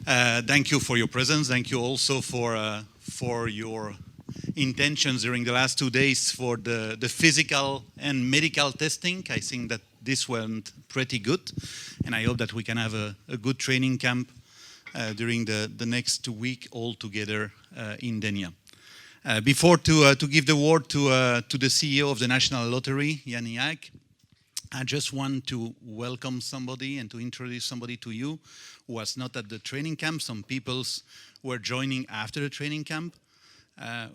Thank you for your presence. Thank you also for your intentions during the last 2 days for the physical and medical testing. I think that this went pretty good, and I hope that we can have a good training camp during the next 2 weeks all together in Denia. Before to give the word to the CEO of the Nationale Loterij, Jeannie Haek, I just want to welcome somebody and to introduce somebody to you who was not at the training camp. Some people were joining after the training camp.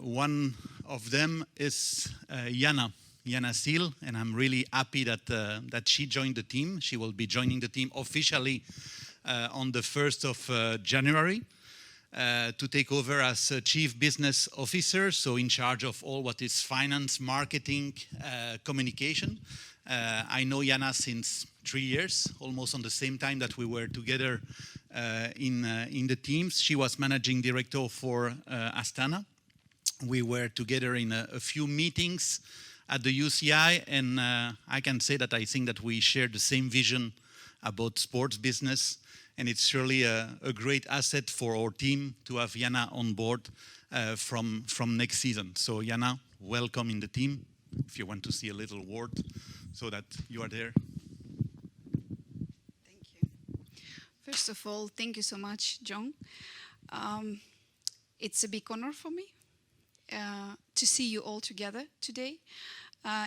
One of them is Jana Seal, and I'm really happy that she joined the team. She will be joining the team officially on the 1st of January to take over as Chief Business Officer, so in charge of all what is finance, marketing, communication. I know Jana since 3 years, almost on the same time that we were together in the teams. She was managing director for Astana. We were together in a few meetings at the UCI, and I can say that I think that we share the same vision about sports business, and it's surely a great asset for our team to have Jana on board from next season. So Jana, welcome in the team. If you want to see a little word so that you are there. Thank you. First of all, thank you so much, John. It's a big honor for me to see you all together today.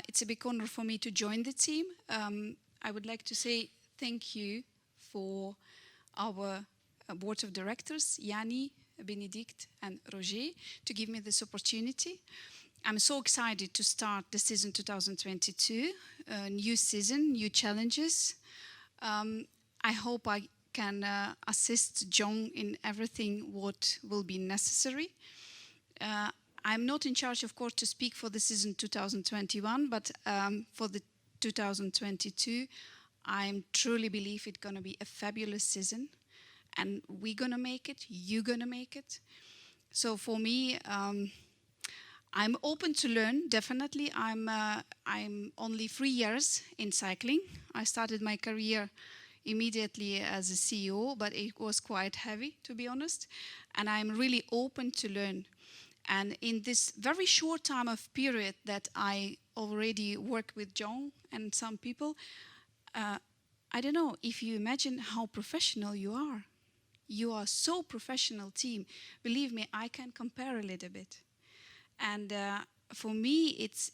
It's a big honor for me to join the team. I would like to say thank you for our board of directors, Jannie, Benedict and Roger, to give me this opportunity. I'm so excited to start the season 2022, new season, new challenges. I hope I can assist John in everything what will be necessary. I'm not in charge, of course, to speak for the season 2021, but for the 2022, I truly believe it's going to be a fabulous season, and we're going to make it, you're going to make it. So for me, I'm open to learn, definitely. I'm only 3 years in cycling. I started my career immediately as a CEO, but it was quite heavy, to be honest. And I'm really open to learn. And in this very short time of period that I already work with John and some people, I don't know if you imagine how professional you are. You are so professional team. Believe me, I can compare a little bit. And for me, it's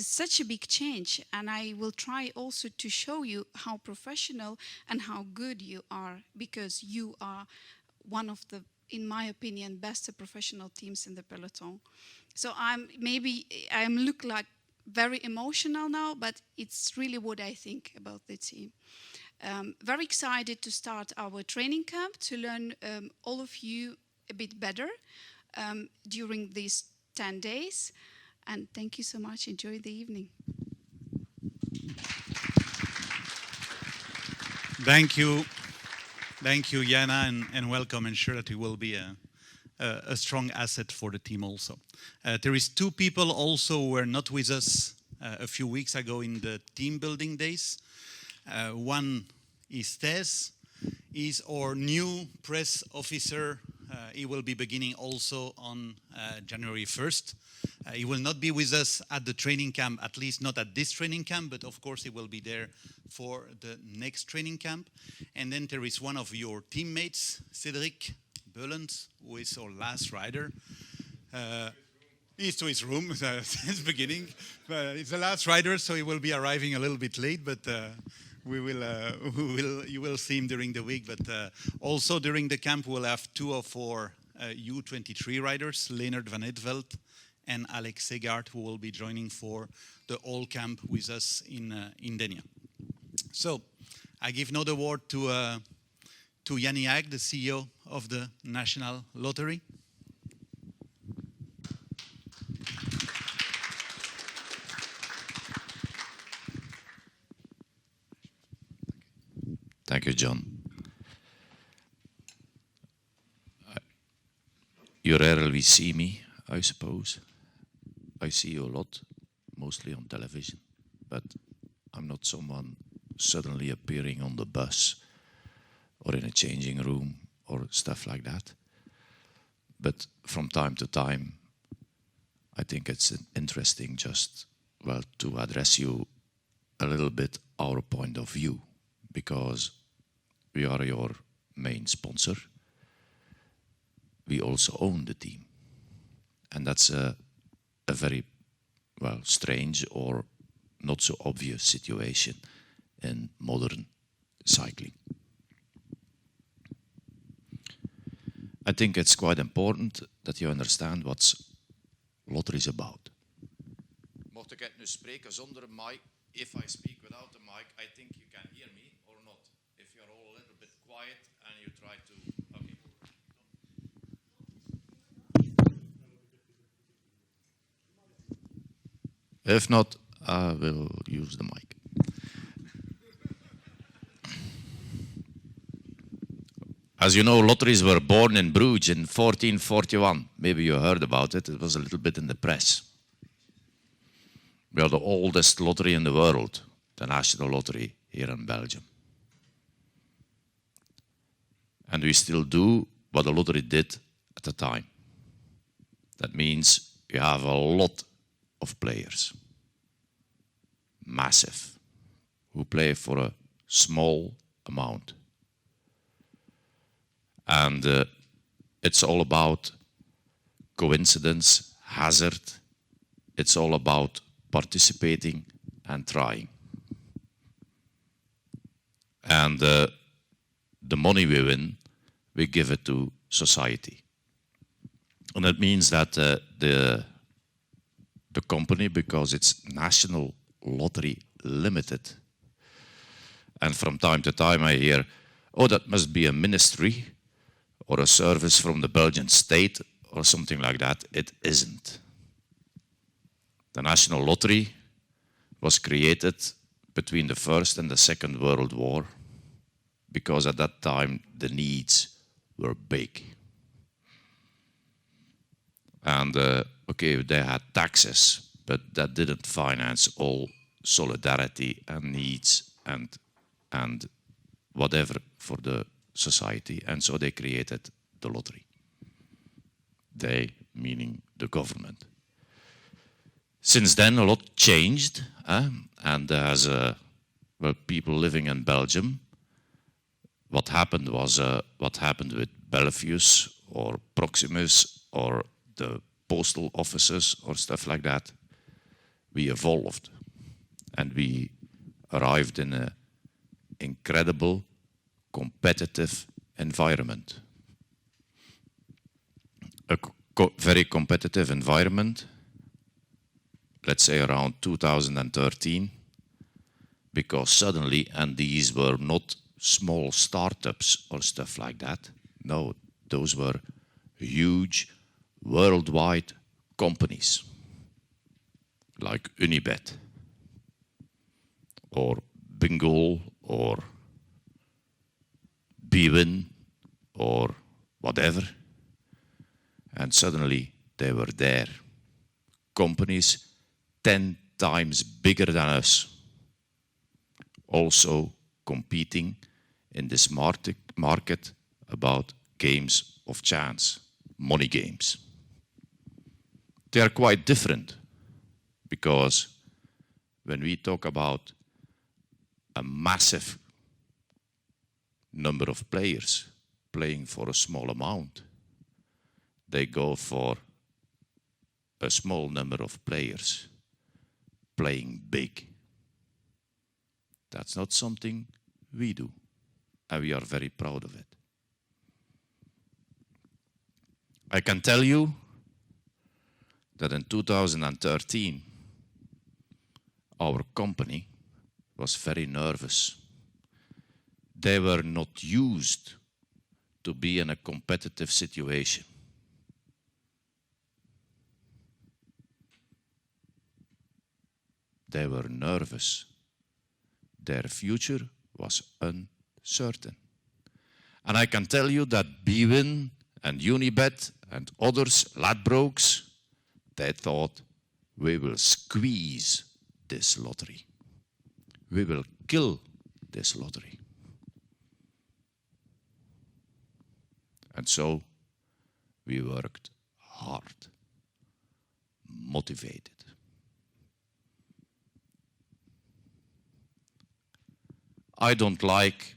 such a big change. And I will try also to show you how professional and how good you are, because you are one of the, in my opinion, best professional teams in the peloton. So I'm look like very emotional now, but it's really what I think about the team. Very excited to start our training camp to learn all of you a bit better during these 10 days. And thank you so much. Enjoy the evening. Thank you. Thank you, Jana, and welcome. And sure that you will be a strong asset for the team also. There is 2 people also who were not with us a few weeks ago in the team building days. One is Tess. He's our new press officer. He will be beginning also on January 1st. He will not be with us at the training camp, at least not at this training camp, but of course he will be there for the next training camp. And then there is one of your teammates, Cedric Bullens, who is our last rider. He's to his room since the beginning. It's the last rider, so he will be arriving a little bit late, but you will see him during the week. But also during the camp, we'll have 2 of our U23 riders, Leonard Van Etveld and Alex Segard, who will be joining for the all camp with us in Denia. So I give now the word to Jeannie Haek, the CEO of the Nationale Loterij. Thank you, John. You rarely see me, I suppose. I see you a lot, mostly on television, but I'm not someone suddenly appearing on the bus or in a changing room or stuff like that. But from time to time, I think it's interesting just, well, to address you a little bit our point of view, because we are your main sponsor. We also own the team. And that's a very, well, strange or not so obvious situation in modern cycling. I think it's quite important that you understand what lottery is about. Mocht ik nu spreken zonder een mic, if I speak without the mic, I think you can hear me or not. If you're all a little bit quiet and you try to, okay. If not, I will use the mic. As you know, lotteries were born in Bruges in 1441. Maybe you heard about it. It was a little bit in the press. We are the oldest lottery in the world, the Nationale Loterij here in Belgium. And we still do what the lottery did at the time. That means you have a lot of players, massive, who play for a small amount. And it's all about coincidence, hazard. It's all about participating and trying. And the money we win, we give it to society. And that means that the company, because it's National Lottery Limited, and from time to time I hear, oh, that must be a ministry or a service from the Belgian state or something like that. It isn't. The National Lottery was created between the First and the Second World War because at that time the needs were big. And okay, they had taxes, but that didn't finance all solidarity and needs and whatever for the society. And so they created the lottery. They, meaning the government. Since then, a lot changed, and as well, people living in Belgium, what happened was what happened with Belfius or Proximus or the postal offices or stuff like that. We evolved, and we arrived in an incredible, competitive environment. A very competitive environment, let's say around 2013, because suddenly, and these were not small startups or stuff like that, no, those were huge worldwide companies like Unibet or Bingo or Bwin or whatever, and suddenly they were there. Companies 10 times bigger than us, also competing in this market about games of chance, money games. They are quite different because when we talk about a massive number of players playing for a small amount, they go for a small number of players playing big. That's not something we do, and we are very proud of it. I can tell you that in 2013, our company was very nervous. They were not used to be in a competitive situation. They were nervous. Their future was uncertain. And I can tell you that Bwin and Unibet and others, Ladbrokes, they thought, we will squeeze this lottery. We will kill this lottery. And so we worked hard, motivated. I don't like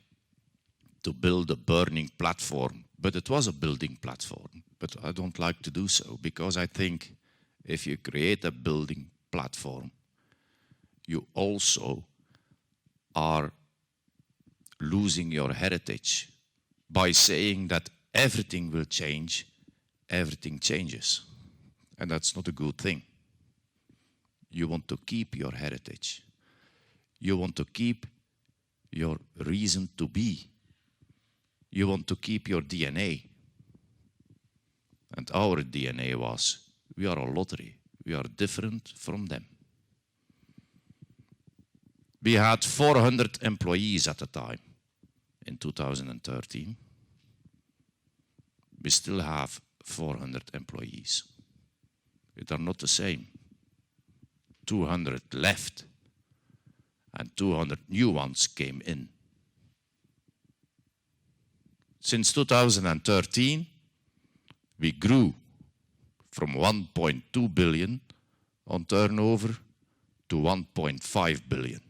to build a burning platform, but it was a building platform. But I don't like to do so because I think if you create a building platform, you also are losing your heritage by saying that everything will change, everything changes. And that's not a good thing. You want to keep your heritage. You want to keep your reason to be. You want to keep your DNA. And our DNA was, we are a lottery. We are different from them. We had 400 employees at the time in 2013. We still have 400 employees. They are not the same. 200 left and 200 new ones came in. Since 2013, we grew from 1.2 billion on turnover to 1.5 billion.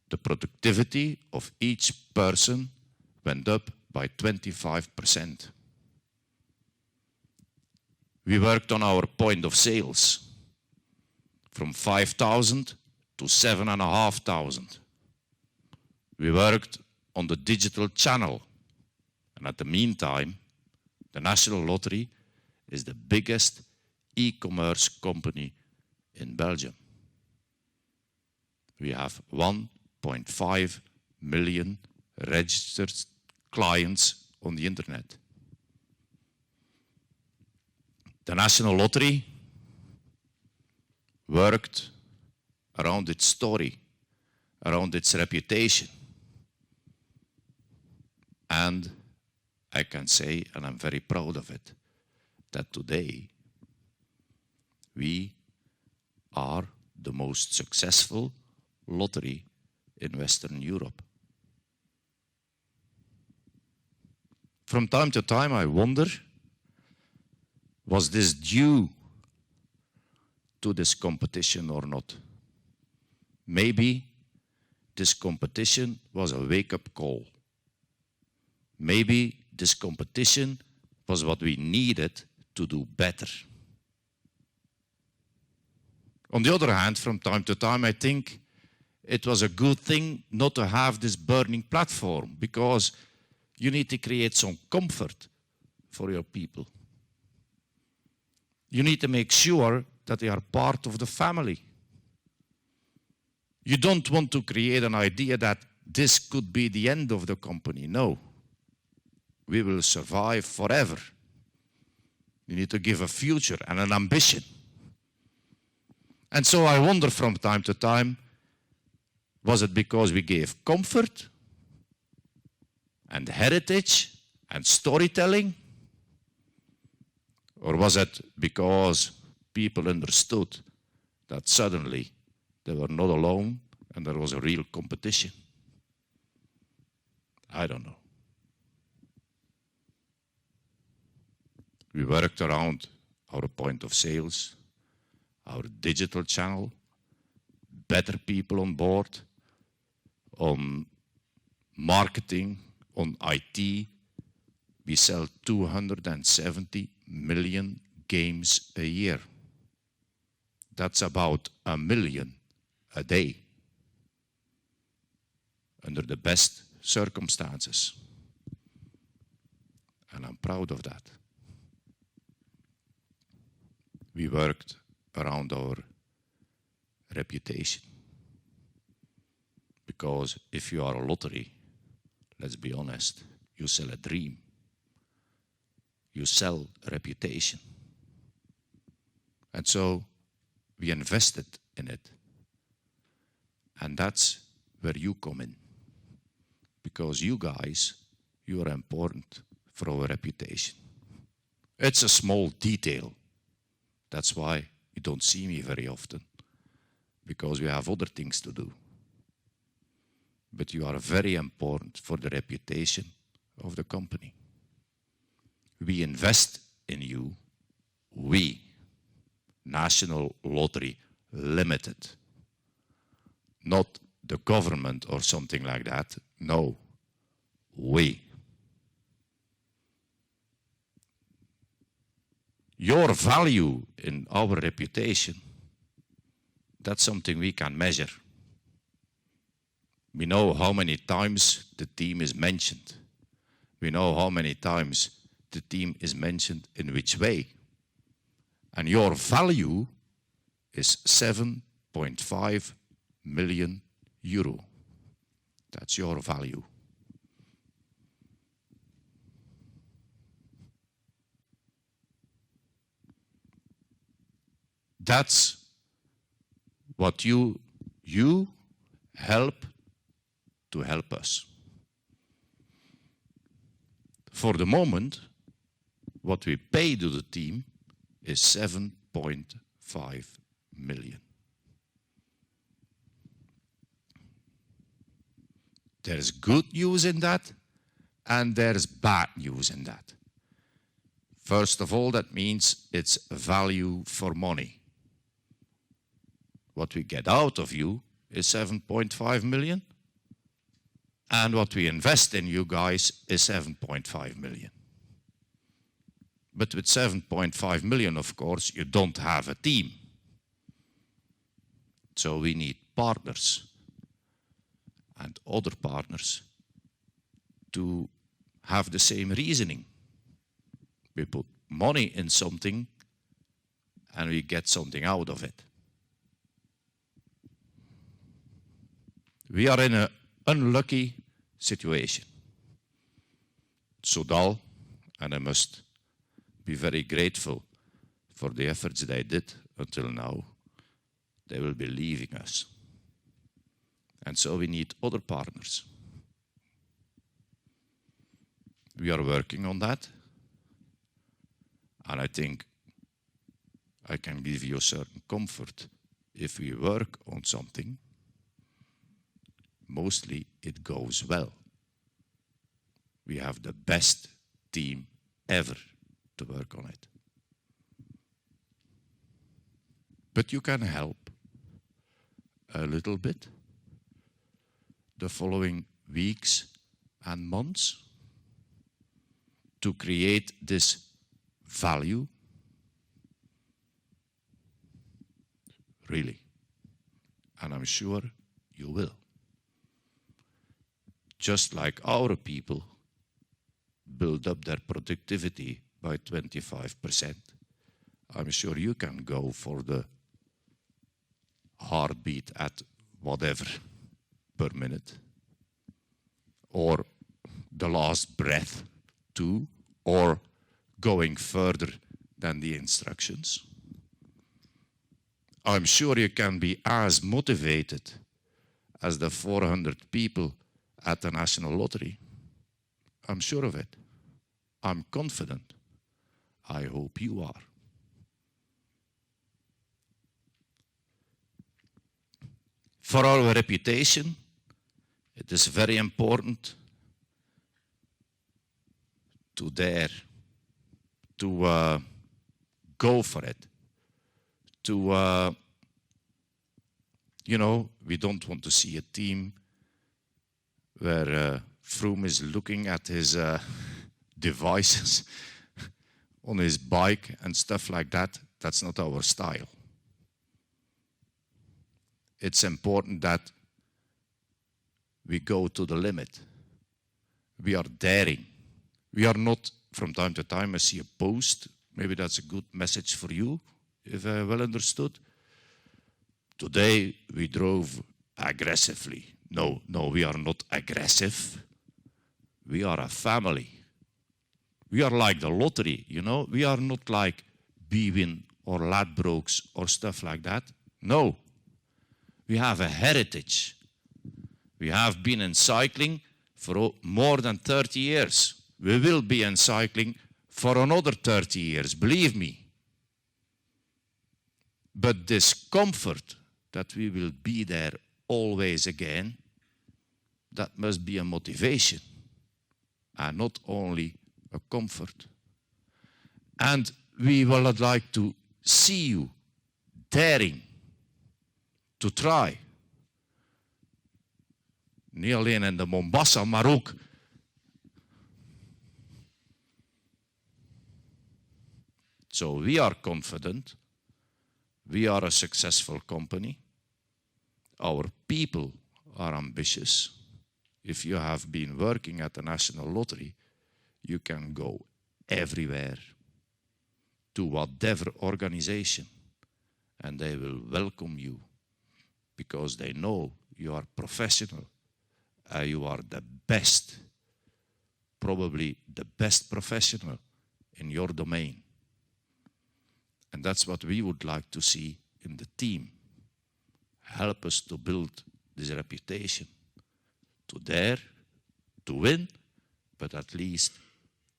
The productivity of each person went up by 25%. We worked on our point of sales from 5,000 to 7,500. We worked on the digital channel. And at the meantime, the National Lottery is the biggest e-commerce company in Belgium. We have 1.5 million registered clients on the internet. The National Lottery worked around its story, around its reputation. And I can say, and I'm very proud of it, that today we are the most successful lottery in Western Europe. From time to time I wonder, was this due to this competition or not? Maybe this competition was a wake-up call. Maybe this competition was what we needed to do better. On the other hand, from time to time, I think it was a good thing not to have this burning platform, because you need to create some comfort for your people. You need to make sure that they are part of the family. You don't want to create an idea that this could be the end of the company. No. We will survive forever. You need to give a future and an ambition. And so I wonder from time to time, was it because we gave comfort and heritage and storytelling? Or was it because people understood that suddenly they were not alone and there was a real competition? I don't know. We worked around our point of sales, our digital channel, better people on board, on marketing, on IT. We sell 270 million games a year. That's about 1 million a day, under the best circumstances. And I'm proud of that. We worked around our reputation. Because if you are a lottery, let's be honest, you sell a dream. You sell a reputation. And so we invested in it. And that's where you come in. Because you guys, you are important for our reputation. It's a small detail. That's why you don't see me very often. Because we have other things to do. But you are very important for the reputation of the company. we invest in you, we, National Lottery Limited, not the government or something like that. No, we. Your value in our reputation, that's something we can measure. We know how many times the team is mentioned. We know how many times the team is mentioned in which way. And your value is 7.5 million euro. That's your value. That's what you help to help us. For the moment, what we pay to the team is 7.5 million. There's good news in that, and there's bad news in that. First of all, that means it's value for money. What we get out of you is 7.5 million, and what we invest in you guys is 7.5 million. But with 7.5 million, of course, you don't have a team. So we need partners and other partners to have the same reasoning. We put money in something and we get something out of it. We are in an unlucky situation. Soudal, and I must be very grateful for the efforts they did until now, they will be leaving us. And so we need other partners. We are working on that. And I think I can give you a certain comfort. If we work on something, mostly it goes well. We have the best team ever to work on it. But you can help a little bit the following weeks and months to create this value. Really. And I'm sure you will. Just like our people build up their productivity by 25%, I'm sure you can go for the heartbeat at whatever per minute, or the last breath too, or going further than the instructions. I'm sure you can be as motivated as the 400 people at the National Lottery. I'm sure of it. I'm confident. I hope you are. For our reputation, it is very important to dare to go for it. We don't want to see a team where Froome is looking at his devices on his bike and stuff like that. That's not our style. It's important that we go to the limit. We are daring. We are not, from time to time, I see a post. Maybe that's a good message for you, if I well understood. Today we drove aggressively. No, we are not aggressive. We are a family. We are like the lottery, We are not like Bwin or Ladbrokes or stuff like that. No. We have a heritage. We have been in cycling for more than 30 years. We will be in cycling for another 30 years, believe me. But this comfort that we will be there always again, that must be a motivation and not only a comfort. And we would like to see you daring to try. Niet alleen in de Mombasa, maar ook so we are confident. We are a successful company. Our people are ambitious. If you have been working at the National Lottery, you can go everywhere to whatever organization, and they will welcome you because they know you are professional. You are the best, probably the best professional in your domain. And that's what we would like to see in the team. Help us to build this reputation, to dare, to win, but at least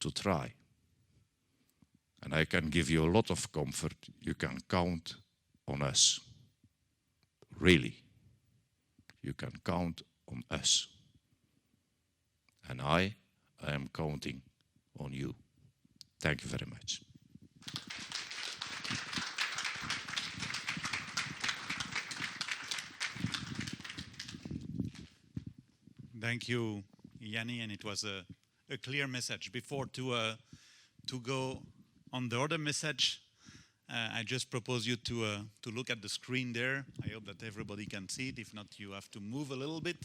to try. And I can give you a lot of comfort. You can count on us. Really. You can count on us. And I am counting on you. Thank you very much. Thank you, Jannie, and it was a clear message. Before to go on the other message, I just propose you to look at the screen there. I hope that everybody can see it. If not, you have to move a little bit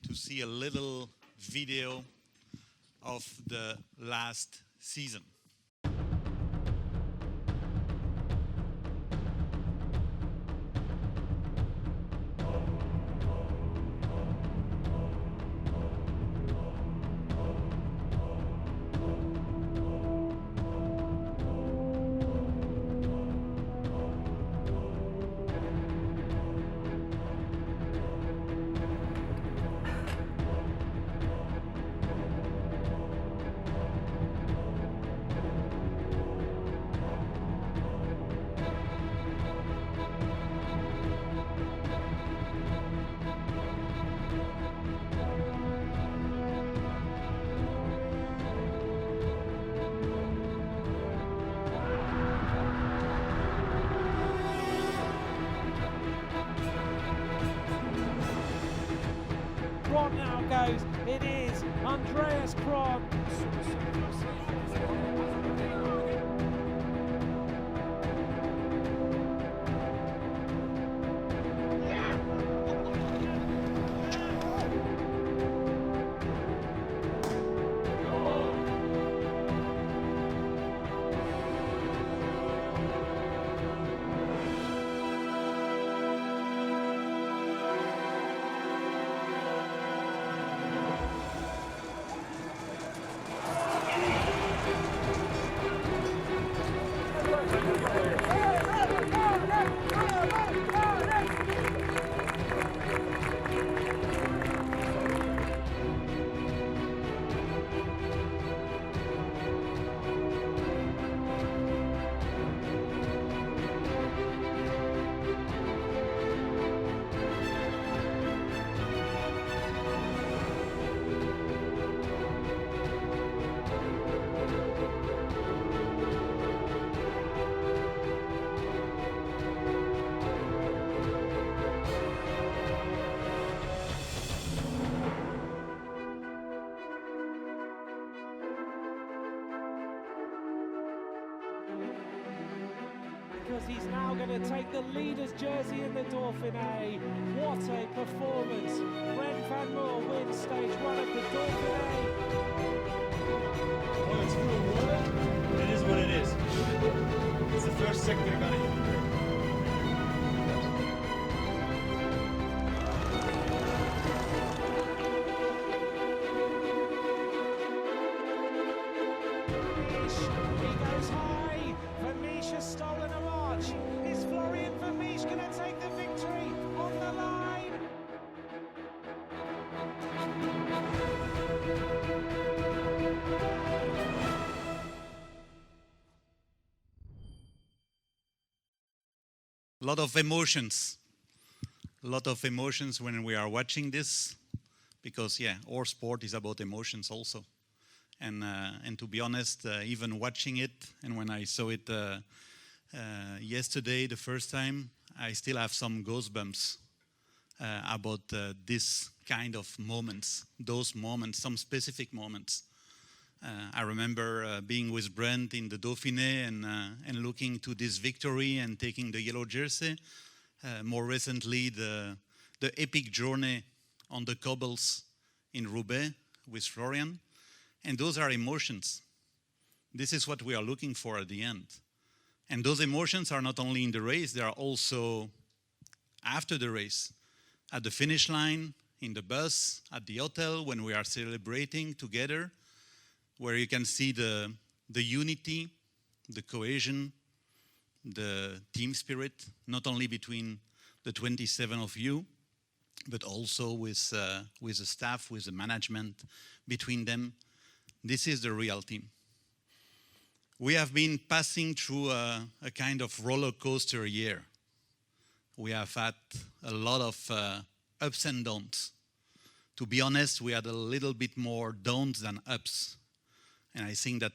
to see a little video of the last season. Kron now goes. It is Andreas Kron. Because he's now going to take the leader's jersey in the Dauphiné. What a performance. Ren van Moor wins stage 1 of the Dauphiné. Well, it's for a whirl. It is what it is. It's the first sector guy. A lot of emotions when we are watching this, because yeah, our sport is about emotions also. And to be honest, even watching it, and when I saw it yesterday the first time, I still have some goosebumps about this kind of moments, those moments, some specific moments. I remember being with Brent in the Dauphiné and looking to this victory and taking the yellow jersey. More recently, the epic journey on the cobbles in Roubaix with Florian. And those are emotions. This is what we are looking for at the end. And those emotions are not only in the race, they are also after the race, at the finish line, in the bus, at the hotel, when we are celebrating together, where you can see the unity, the cohesion, the team spirit, not only between the 27 of you, but also with the staff, with the management, between them. This is the real team. We have been passing through a kind of roller coaster year. We have had a lot of ups and downs. To be honest, we had a little bit more downs than ups. And I think that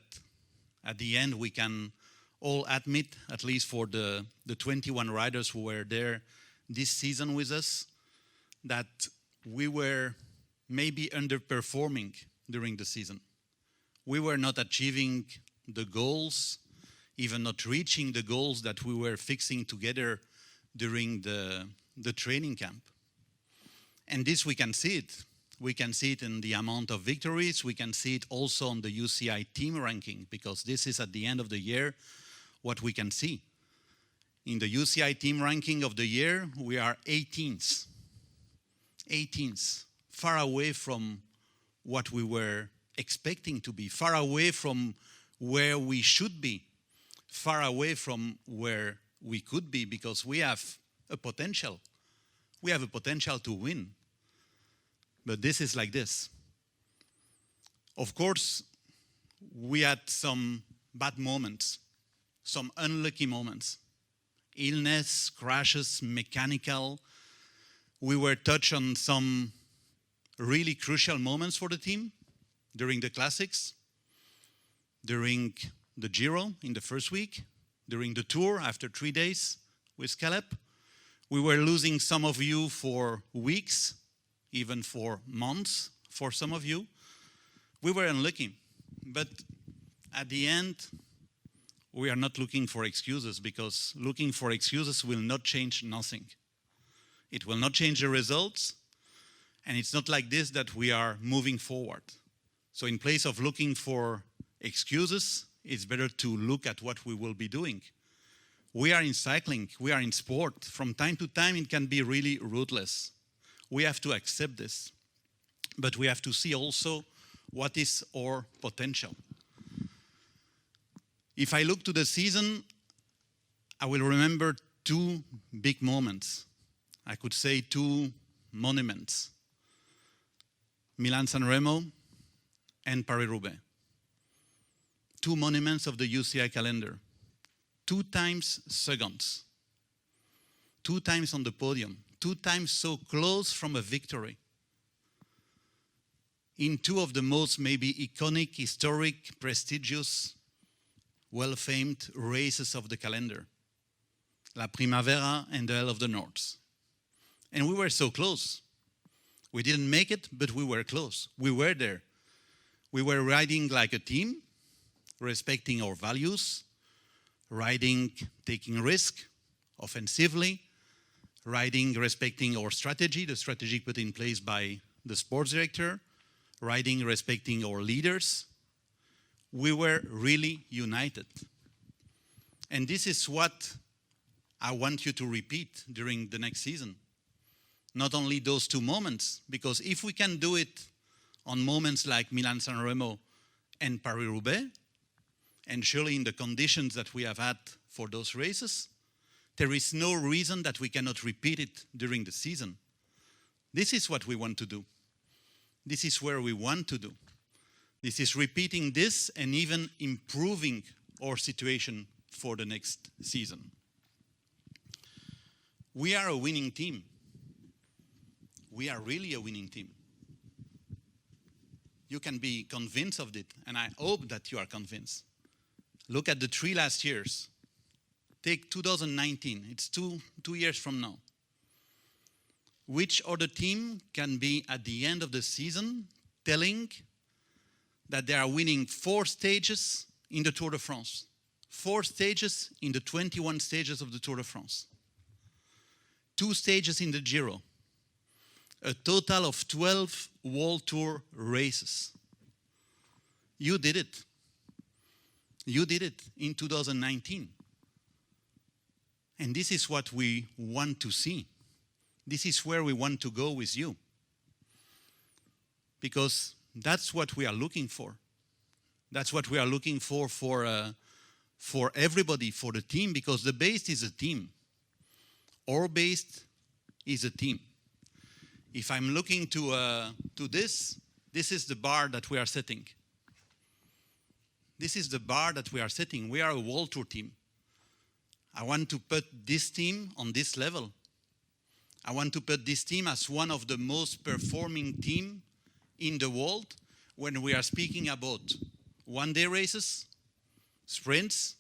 at the end we can all admit, at least for the 21 riders who were there this season with us, that we were maybe underperforming during the season. We were not achieving the goals, even not reaching the goals that we were fixing together during the training camp. And this we can see it. We can see it in the amount of victories. We can see it also on the UCI team ranking, because this is at the end of the year what we can see. In the UCI team ranking of the year, we are 18th. 18th, far away from what we were expecting to be, far away from where we should be, far away from where we could be, because we have a potential. We have a potential to win. But this is like this. Of course, we had some bad moments, some unlucky moments. Illness, crashes, mechanical. We were touched on some really crucial moments for the team during the classics, during the Giro in the first week, during the Tour after 3 days with Caleb. We were losing some of you for weeks, even for months for some of you. We were unlucky, but at the end, we are not looking for excuses, because looking for excuses will not change nothing. It will not change the results, and it's not like this that we are moving forward. So in place of looking for excuses, it's better to look at what we will be doing. We are in cycling, we are in sport. From time to time, it can be really ruthless. We have to accept this, but we have to see also what is our potential. If I look to the season, I will remember two big moments. I could say two monuments. Milan-San Remo and Paris-Roubaix. Two monuments of the UCI calendar. 2 times seconds. 2 times on the podium. 2 times so close from a victory. In 2 of the most maybe iconic, historic, prestigious, well-famed races of the calendar. La Primavera and the Hell of the North. And we were so close. We didn't make it, but we were close. We were there. We were riding like a team, respecting our values, riding, taking risk, offensively, riding, respecting our strategy, the strategy put in place by the sports director, riding, respecting our leaders. We were really united. And this is what I want you to repeat during the next season. Not only those 2 moments, because if we can do it on moments like Milan-San Remo and Paris-Roubaix, and surely in the conditions that we have had for those races, there is no reason that we cannot repeat it during the season. This is what we want to do. This is where we want to do. This is repeating this and even improving our situation for the next season. We are a winning team. We are really a winning team. you can be convinced of it, and I hope that you are convinced. Look at the 3 last years. Take 2019, it's two years from now. Which other team can be at the end of the season telling that they are winning 4 stages in the Tour de France? 4 stages in the 21 stages of the Tour de France. 2 stages in the Giro. A total of 12 World Tour races. You did it. You did it in 2019. And this is what we want to see. This is where we want to go with you. Because that's what we are looking for. That's what we are looking for everybody, for the team, because the base is a team. Our base is a team. If I'm looking to this is the bar that we are setting. This is the bar that we are setting. We are a World Tour team. I want to put this team on this level. I want to put this team as one of the most performing team in the world when we are speaking about one-day races, sprints,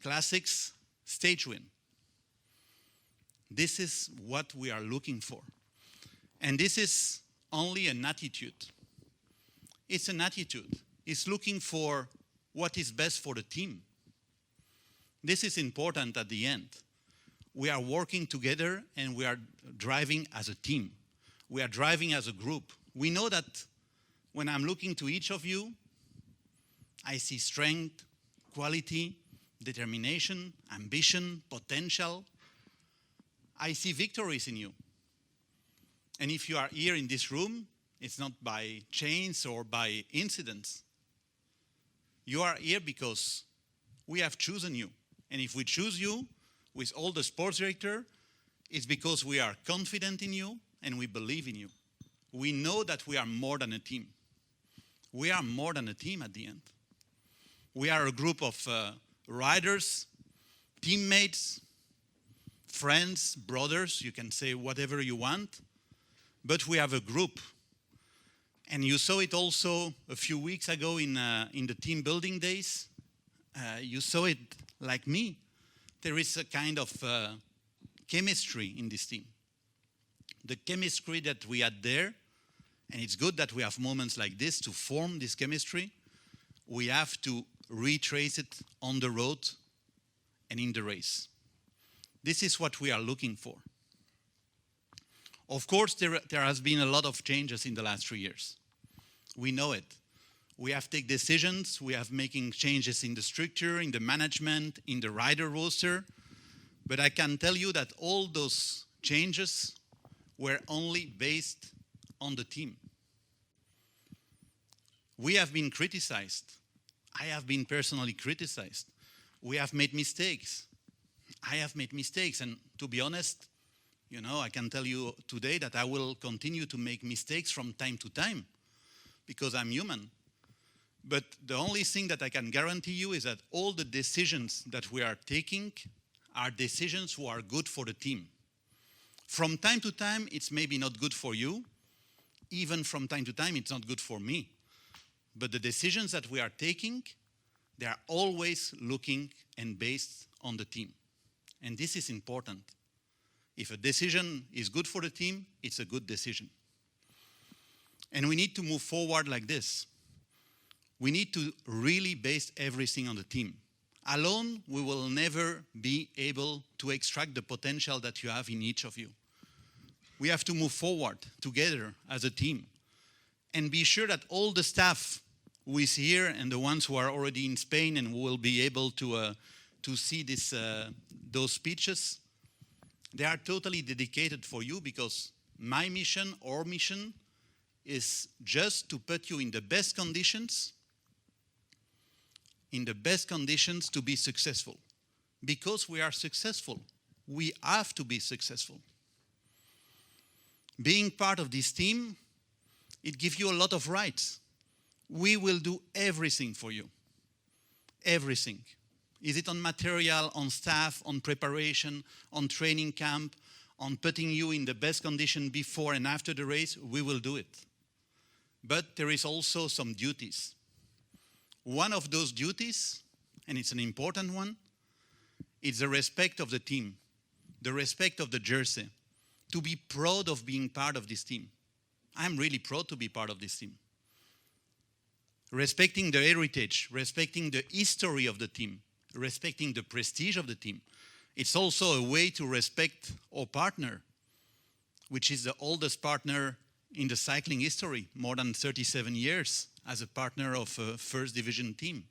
classics, stage win. This is what we are looking for. And this is only an attitude. It's an attitude. It's looking for what is best for the team. This is important at the end. We are working together and we are driving as a team. We are driving as a group. We know that when I'm looking to each of you, I see strength, quality, determination, ambition, potential. I see victories in you. And if you are here in this room, it's not by chance or by incidents. You are here because we have chosen you. And if we choose you with all the sports director, it's because we are confident in you and we believe in you. We know that we are more than a team. We are more than a team at the end. We are a group of riders, teammates, friends, brothers, you can say whatever you want, but we have a group. And you saw it also a few weeks ago in the team building days. You saw it like me. There is a kind of chemistry in this team. The chemistry that we had there, and it's good that we have moments like this to form this chemistry. We have to retrace it on the road and in the race. This is what we are looking for. Of course, there has been a lot of changes in the last 3 years. We know it. We have taken decisions. We have making changes in the structure, in the management, in the rider roster. But I can tell you that all those changes were only based on the team. We have been criticized. I have been personally criticized. We have made mistakes. I have made mistakes. And to be honest, I can tell you today that I will continue to make mistakes from time to time because I'm human. But the only thing that I can guarantee you is that all the decisions that we are taking are decisions who are good for the team. From time to time, it's maybe not good for you. Even from time to time, it's not good for me. But the decisions that we are taking, they are always looking and based on the team. And this is important. If a decision is good for the team, it's a good decision. And we need to move forward like this. We need to really base everything on the team. Alone, we will never be able to extract the potential that you have in each of you. We have to move forward together as a team and be sure that all the staff who is here and the ones who are already in Spain and who will be able to see those speeches, they are totally dedicated for you because my mission, our mission, is just to put you in the best conditions to be successful. Because we are successful, we have to be successful. Being part of this team, it gives you a lot of rights. We will do everything for you. Everything. Is it on material, on staff, on preparation, on training camp, on putting you in the best condition before and after the race? We will do it. But there is also some duties. One of those duties, and it's an important one, is the respect of the team, the respect of the jersey, to be proud of being part of this team. I'm really proud to be part of this team. Respecting the heritage, respecting the history of the team, respecting the prestige of the team. It's also a way to respect our partner, which is the oldest partner in the cycling history, more than 37 years as a partner of a first division team,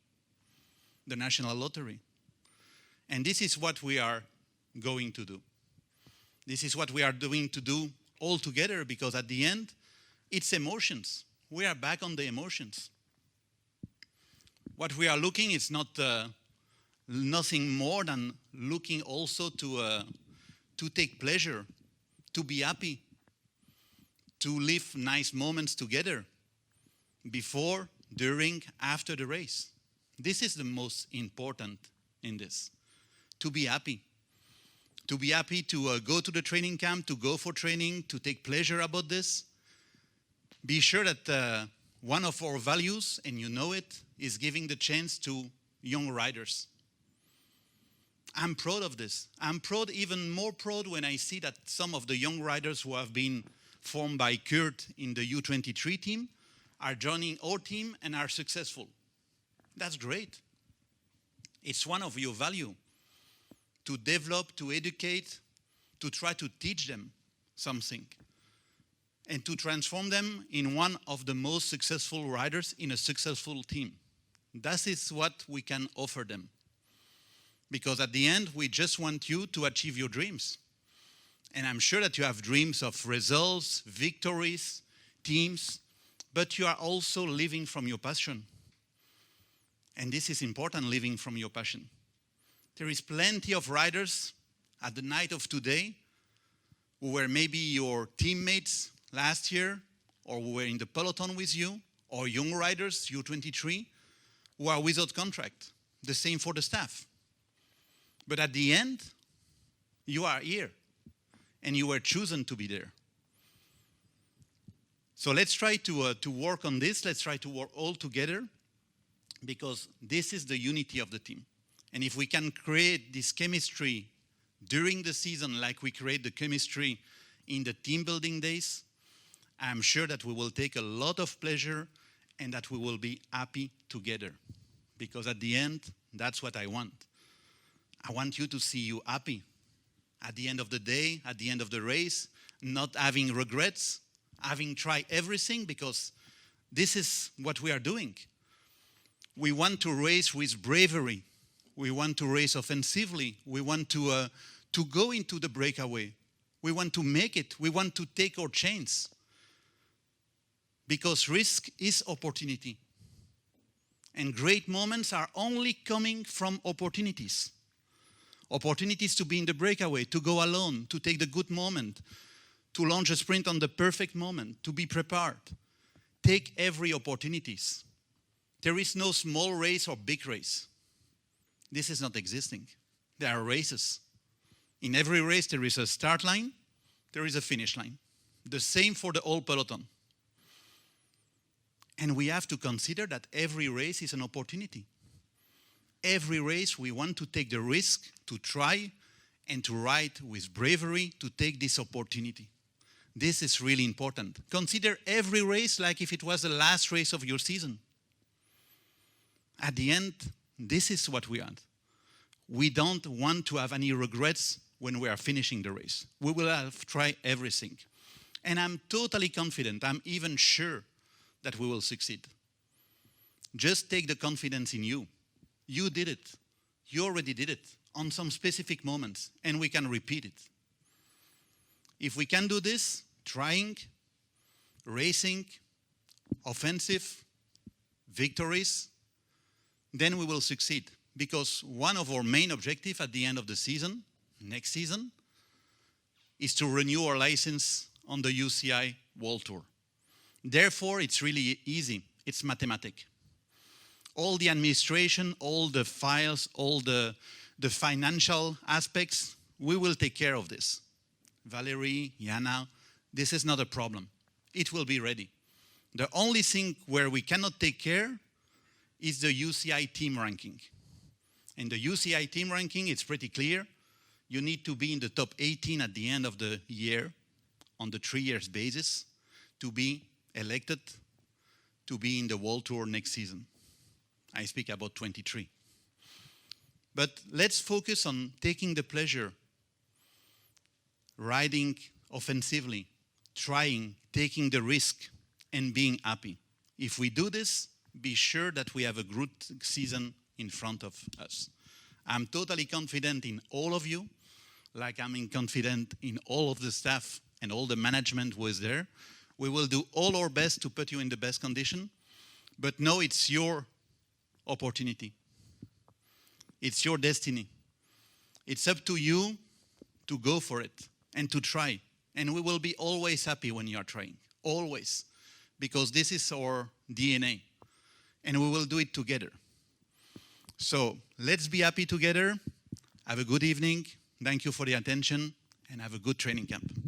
the Nationale Loterij. And this is what we are going to do. This is what we are going to do all together, because at the end, it's emotions. We are back on the emotions. What we are looking is not nothing more than looking also to take pleasure, to be happy, to live nice moments together before, during, after the race. This is the most important in this, to be happy. To be happy to go to the training camp, to go for training, to take pleasure about this. Be sure that one of our values, and you know it, is giving the chance to young riders. I'm proud of this. I'm proud, even more proud, when I see that some of the young riders who have been formed by Kurt in the U23 team are joining our team and are successful. That's great. It's one of your value to develop, to educate, to try to teach them something, and to transform them in one of the most successful riders in a successful team. That is what we can offer them. Because at the end, we just want you to achieve your dreams. And I'm sure that you have dreams of results, victories, teams, but you are also living from your passion. And this is important, living from your passion. There is plenty of riders at the night of today who were maybe your teammates last year, or who were in the peloton with you, or young riders, U23, who are without contract. The same for the staff. But at the end, you are here, and you were chosen to be there. So let's try to work on this. Let's try to work all together, because this is the unity of the team. And if we can create this chemistry during the season, like we create the chemistry in the team building days, I'm sure that we will take a lot of pleasure and that we will be happy together. Because at the end, that's what I want. I want you to see you happy at the end of the day, at the end of the race, not having regrets, having tried everything, because this is what we are doing. We want to race with bravery. We want to race offensively. We want to go into the breakaway. We want to make it. We want to take our chance. Because risk is opportunity. And great moments are only coming from opportunities. Opportunities to be in the breakaway, to go alone, to take the good moment, to launch a sprint on the perfect moment, to be prepared. Take every opportunities. There is no small race or big race. This is not existing. There are races. In every race, there is a start line, there is a finish line. The same for the whole peloton. And we have to consider that every race is an opportunity. Every race, we want to take the risk to try and to ride with bravery to take this opportunity. This is really important. Consider every race like if it was the last race of your season. At the end, this is what we want. We don't want to have any regrets when we are finishing the race. We will have tried everything. And I'm totally confident, I'm even sure that we will succeed. Just take the confidence in you. You did it. You already did it on some specific moments, and we can repeat it. If we can do this, trying, racing, offensive, victories, then we will succeed. Because one of our main objectives at the end of the season, next season, is to renew our license on the UCI World Tour. Therefore, it's really easy. It's mathematics. All the administration, all the files, all the financial aspects, we will take care of this. Valerie, Jana, this is not a problem. It will be ready. The only thing where we cannot take care is the UCI team ranking. In the UCI team ranking, it's pretty clear. You need to be in the top 18 at the end of the year on the 3 years basis to be elected to be in the World Tour next season. I speak about 23. But let's focus on taking the pleasure, riding offensively, trying, taking the risk, and being happy. If we do this, be sure that we have a good season in front of us. I'm totally confident in all of you, like I'm confident in all of the staff and all the management who is there. We will do all our best to put you in the best condition, but know it's your opportunity. It's your destiny. It's up to you to go for it and to try. And we will be always happy when you are trying, always, because this is our DNA, and we will do it together. So let's be happy together. Have a good evening. Thank you for the attention, and have a good training camp.